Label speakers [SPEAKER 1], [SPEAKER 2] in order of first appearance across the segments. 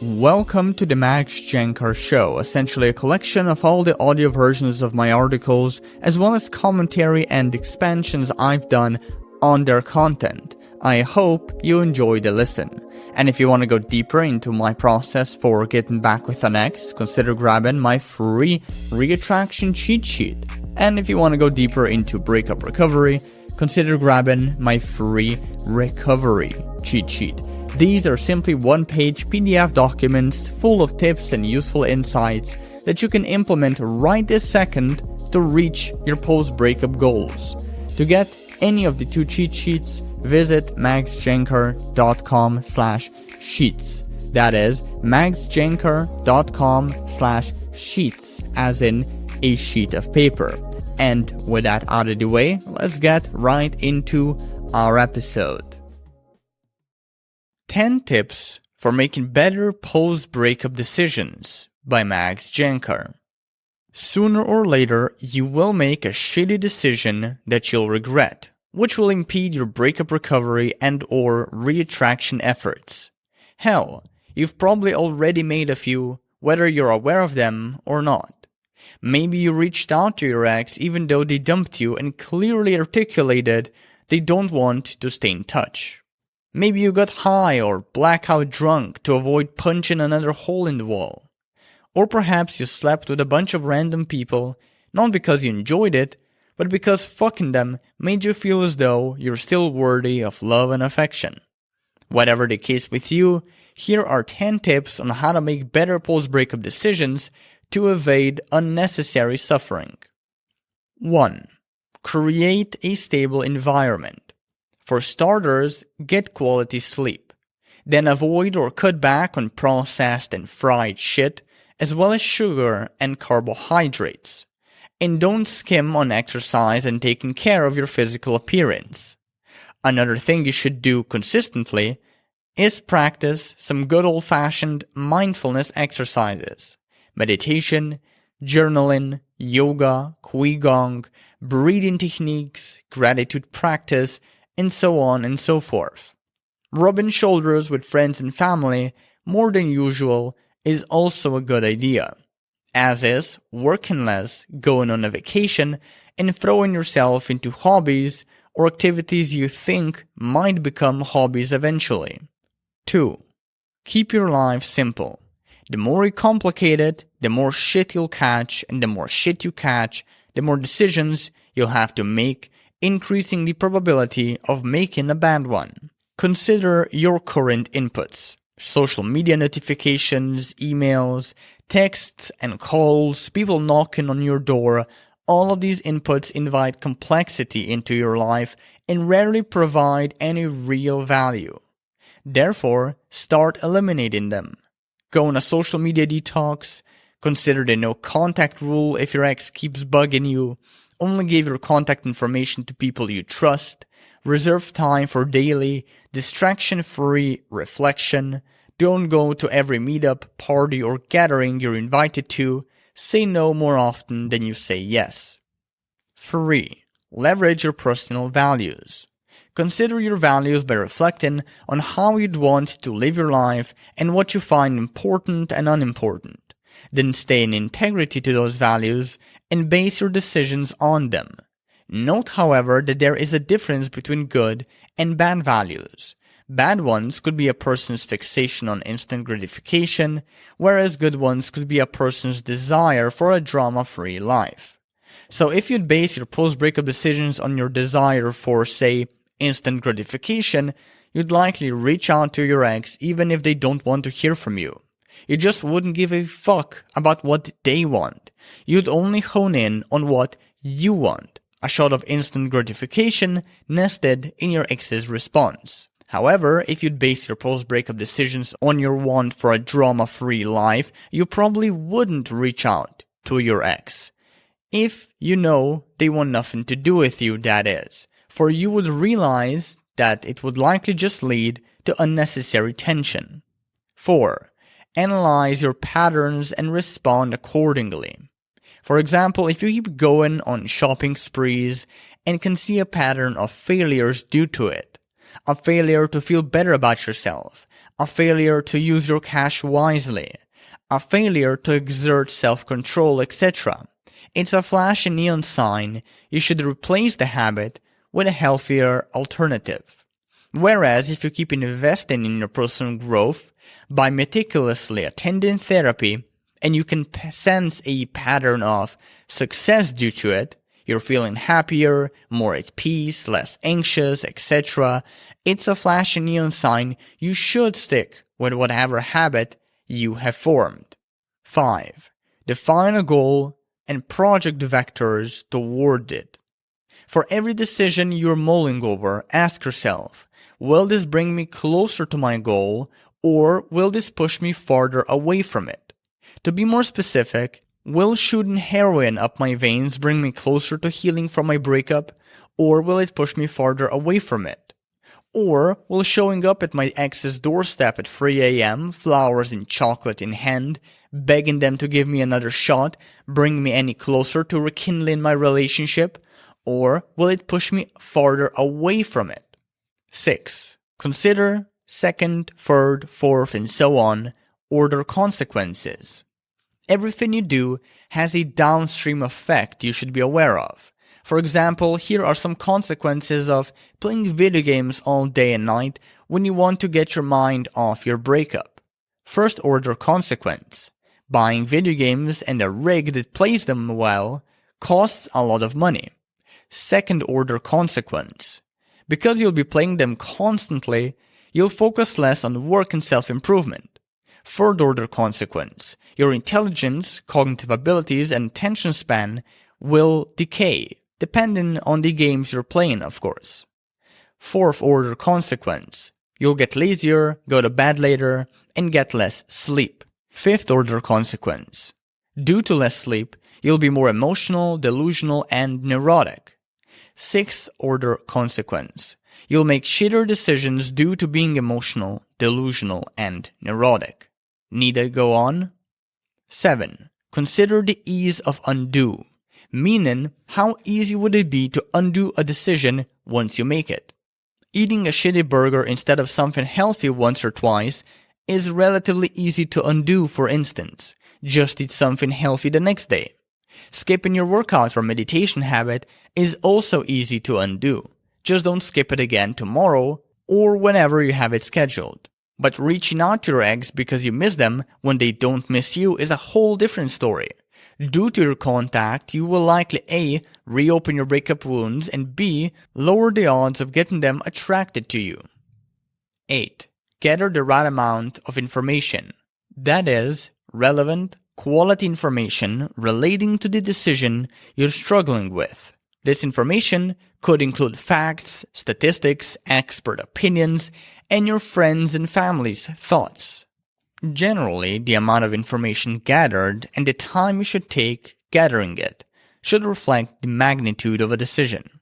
[SPEAKER 1] Welcome to the Max Jancar Show, essentially a collection of all the audio versions of my articles, as well as commentary and expansions I've done on their content. I hope you enjoy the listen. And if you want to go deeper into my process for getting back with an ex, consider grabbing my free reattraction cheat sheet. And if you want to go deeper into breakup recovery, consider grabbing my free recovery cheat sheet. These are simply one-page PDF documents full of tips and useful insights that you can implement right this second to reach your post-breakup goals. To get any of the two cheat sheets, visit maxjancar.com/sheets. That is maxjancar.com/sheets, as in a sheet of paper. And with that out of the way, let's get right into our episode. 10 Tips for Making Better Post-Breakup Decisions by Max Jancar. Sooner or later, you will make a shitty decision that you'll regret, which will impede your breakup recovery and/or reattraction efforts. Hell, you've probably already made a few, whether you're aware of them or not. Maybe you reached out to your ex even though they dumped you and clearly articulated they don't want to stay in touch. Maybe you got high or blackout drunk to avoid punching another hole in the wall. Or perhaps you slept with a bunch of random people, not because you enjoyed it, but because fucking them made you feel as though you're still worthy of love and affection. Whatever the case with you, here are 10 tips on how to make better post-breakup decisions to evade unnecessary suffering. 1. Create a stable environment. For starters, get quality sleep. Then avoid or cut back on processed and fried shit, as well as sugar and carbohydrates. And don't skim on exercise and taking care of your physical appearance. Another thing you should do consistently is practice some good old-fashioned mindfulness exercises. Meditation, journaling, yoga, qigong, breathing techniques, gratitude practice, and so on and so forth. Rubbing shoulders with friends and family more than usual is also a good idea, as is working less, going on a vacation, and throwing yourself into hobbies or activities you think might become hobbies eventually. 2. Keep your life simple. The more you complicate it, the more shit you'll catch, and the more shit you catch, the more decisions you'll have to make, increasing the probability of making a bad one. Consider your current inputs: social media notifications, emails, texts and calls, people knocking on your door. All of these inputs invite complexity into your life and rarely provide any real value. Therefore, start eliminating them. Go on a social media detox. Consider the no contact rule if your ex keeps bugging you. Only give your contact information to people you trust. Reserve time for daily, distraction-free reflection. Don't go to every meetup, party, or gathering you're invited to. Say no more often than you say yes. 3. Leverage your personal values. Consider your values by reflecting on how you'd want to live your life and what you find important and unimportant. Then stay in integrity to those values and base your decisions on them. Note, however, that there is a difference between good and bad values. Bad ones could be a person's fixation on instant gratification, whereas good ones could be a person's desire for a drama-free life. So if you'd base your post-breakup decisions on your desire for, say, instant gratification, you'd likely reach out to your ex even if they don't want to hear from you. You just wouldn't give a fuck about what they want. You'd only hone in on what you want. A shot of instant gratification nested in your ex's response. However, if you'd base your post-breakup decisions on your want for a drama-free life, you probably wouldn't reach out to your ex. If you know they want nothing to do with you, that is. For you would realize that it would likely just lead to unnecessary tension. 4. Analyze your patterns and respond accordingly. For example, if you keep going on shopping sprees and can see a pattern of failures due to it, a failure to feel better about yourself, a failure to use your cash wisely, a failure to exert self-control, etc. It's a flashing neon sign you should replace the habit with a healthier alternative. Whereas if you keep investing in your personal growth by meticulously attending therapy and you can sense a pattern of success due to it, you're feeling happier, more at peace, less anxious, etc. It's a flashing neon sign you should stick with whatever habit you have formed. 5. Define a goal and project vectors toward it. For every decision you're mulling over, ask yourself, will this bring me closer to my goal, or will this push me farther away from it? To be more specific, will shooting heroin up my veins bring me closer to healing from my breakup, or will it push me farther away from it? Or will showing up at my ex's doorstep at 3 a.m., flowers and chocolate in hand, begging them to give me another shot, bring me any closer to rekindling my relationship, or will it push me farther away from it? 6. Consider second, third, fourth, and so on order consequences. Everything you do has a downstream effect you should be aware of. For example, here are some consequences of playing video games all day and night when you want to get your mind off your breakup. First order consequence. Buying video games and a rig that plays them well costs a lot of money. Second order consequence. Because you'll be playing them constantly, you'll focus less on work and self-improvement. Third order consequence. Your intelligence, cognitive abilities, and attention span will decay, depending on the games you're playing, of course. Fourth order consequence. You'll get lazier, go to bed later, and get less sleep. Fifth order consequence. Due to less sleep, you'll be more emotional, delusional, and neurotic. Sixth order consequence. You'll make shitter decisions due to being emotional, delusional, and neurotic. Need I go on? 7. Consider the ease of undo. Meaning, how easy would it be to undo a decision once you make it? Eating a shitty burger instead of something healthy once or twice is relatively easy to undo, for instance. Just eat something healthy the next day. Skipping your workout or meditation habit is also easy to undo. Just don't skip it again tomorrow or whenever you have it scheduled. But reaching out to your ex because you miss them when they don't miss you is a whole different story. Due to your contact, you will likely A. reopen your breakup wounds, and B. lower the odds of getting them attracted to you. 8. Gather the right amount of information. That is, relevant, quality information relating to the decision you're struggling with. This information could include facts, statistics, expert opinions, and your friends and family's thoughts. Generally, the amount of information gathered and the time you should take gathering it should reflect the magnitude of a decision.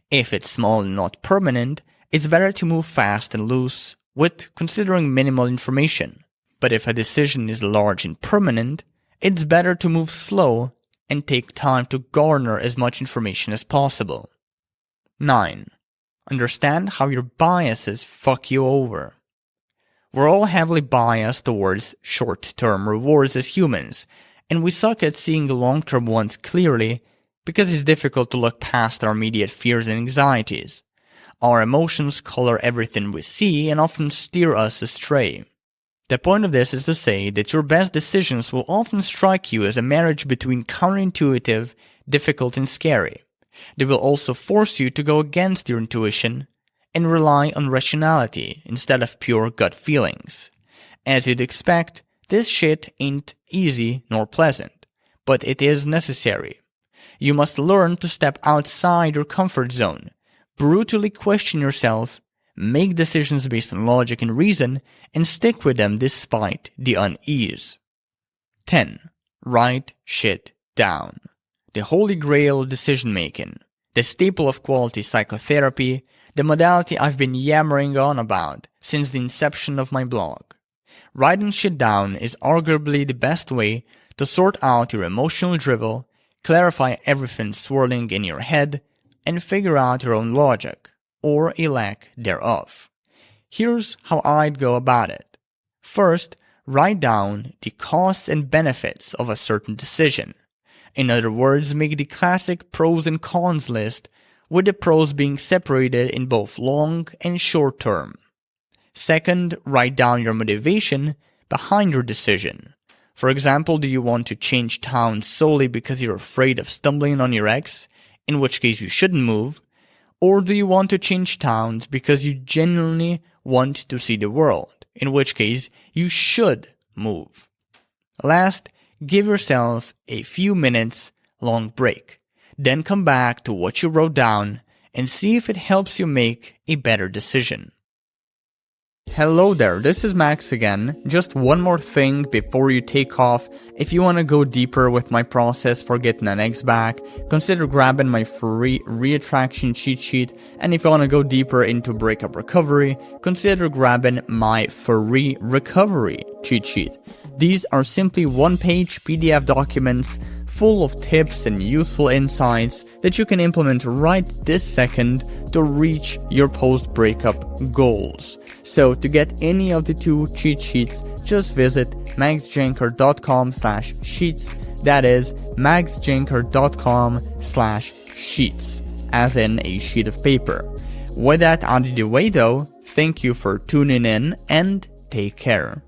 [SPEAKER 1] If it's small and not permanent, it's better to move fast and loose with considering minimal information. But if a decision is large and permanent, it's better to move slow and take time to garner as much information as possible. 9. Understand how your biases fuck you over. We're all heavily biased towards short-term rewards as humans, and we suck at seeing the long-term ones clearly because it's difficult to look past our immediate fears and anxieties. Our emotions color everything we see and often steer us astray. The point of this is to say that your best decisions will often strike you as a marriage between counterintuitive, difficult, and scary. They will also force you to go against your intuition and rely on rationality instead of pure gut feelings. As you'd expect, this shit ain't easy nor pleasant, but it is necessary. You must learn to step outside your comfort zone, brutally question yourself, make decisions based on logic and reason, and stick with them despite the unease. 10. Write shit down. The holy grail of decision-making, the staple of quality psychotherapy, the modality I've been yammering on about since the inception of my blog. Writing shit down is arguably the best way to sort out your emotional drivel, clarify everything swirling in your head, and figure out your own logic, or a lack thereof. Here's how I'd go about it. First, write down the costs and benefits of a certain decision. In other words, make the classic pros and cons list, with the pros being separated in both long and short term. Second, write down your motivation behind your decision. For example, do you want to change town solely because you're afraid of stumbling on your ex, in which case you shouldn't move? Or do you want to change towns because you genuinely want to see the world, in which case you should move? Last, give yourself a few minutes long break. Then come back to what you wrote down and see if it helps you make a better decision. Hello there, this is Max again. Just one more thing before you take off. If you want to go deeper with my process for getting an ex back, consider grabbing my free reattraction cheat sheet. And if you want to go deeper into breakup recovery, consider grabbing my free recovery cheat sheet. These are simply one-page PDF documents full of tips and useful insights that you can implement right this second to reach your post-breakup goals. So to get any of the two cheat sheets, just visit maxjancar.com/sheets. That is maxjancar.com/sheets, as in a sheet of paper. With that out of the way though, thank you for tuning in and take care.